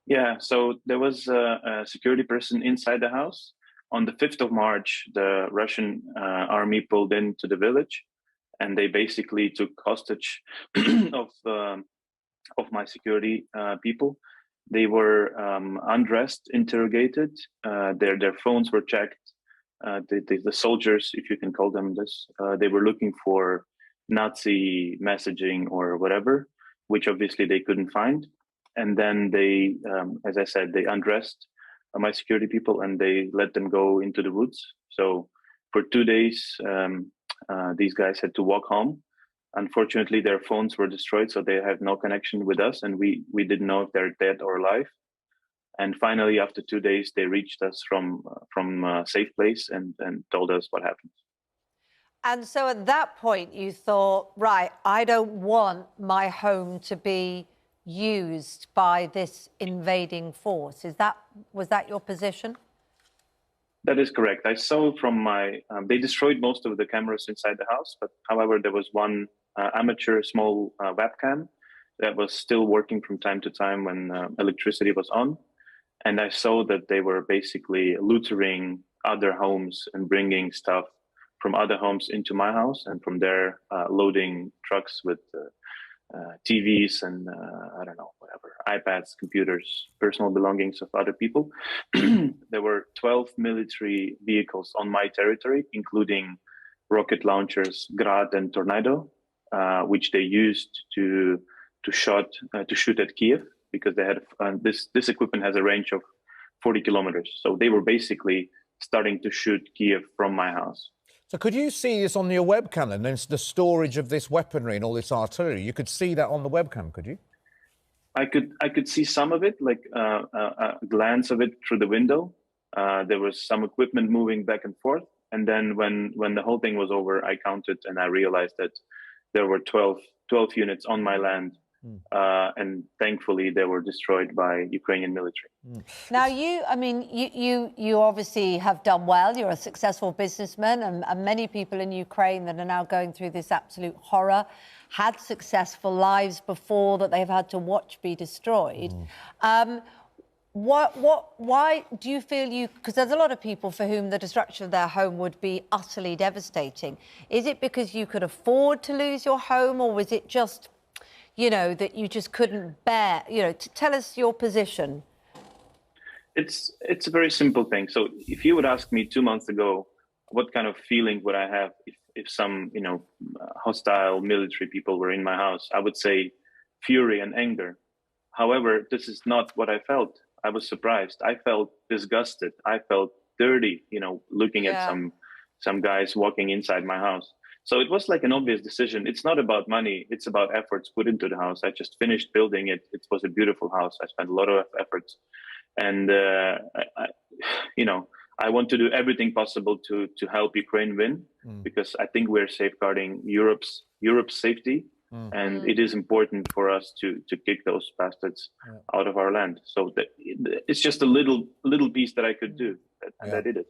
Yeah, so there was a security person inside the house. On the 5th of March, the Russian army pulled into the village, and they basically took hostage of my security people. They were undressed, interrogated. Their phones were checked. The soldiers, if you can call them this, they were looking for Nazi messaging or whatever, which obviously they couldn't find. And then they, as I said, they undressed my security people and they let them go into the woods. So for 2 days, these guys had to walk home. Unfortunately, their phones were destroyed, so they have no connection with us, and we didn't know if they're dead or alive. And finally, after 2 days, they reached us from a safe place and told us what happened. And so at that point, you thought, right, I don't want my home to be used by this invading force. Was that your position? That is correct. I saw from my, they destroyed most of the cameras inside the house, but however, there was one amateur small webcam that was still working from time to time when electricity was on. And I saw that they were basically lootering other homes and bringing stuff from other homes into my house, and from there loading trucks with TVs and I don't know, whatever, iPads, computers, personal belongings of other people. There were 12 military vehicles on my territory, including rocket launchers Grad and Tornado, which they used to shoot at Kiev, because they had this equipment has a range of 40 kilometers. So they were basically starting to shoot Kiev from my house. So could you see this on your webcam then? There's the storage of this weaponry and all this artillery. You could see that on the webcam, could you? I could see some of it, like a glance of it through the window. There was some equipment moving back and forth. And then when the whole thing was over, I counted and I realized that there were 12 units on my land. And thankfully, they were destroyed by Ukrainian military. Now, you obviously have done well. You're a successful businessman, and many people in Ukraine that are now going through this absolute horror had successful lives before that they've had to watch be destroyed. Why do you feel because there's a lot of people for whom the destruction of their home would be utterly devastating. Is it because you could afford to lose your home, or was it just, that you just couldn't bear, tell us your position? It's a very simple thing. So if you would ask me 2 months ago, what kind of feeling would I have if some, hostile military people were in my house, I would say fury and anger. However, this is not what I felt. I was surprised. I felt disgusted. I felt dirty, looking at some guys walking inside my house. So it was like an obvious decision. It's not about money. It's about efforts put into the house. I just finished building it. It was a beautiful house. I spent a lot of efforts. And, I want to do everything possible to help Ukraine win, because I think we're safeguarding Europe's safety. And it is important for us to kick those bastards out of our land. So it's just a little piece that I could do, and I did it.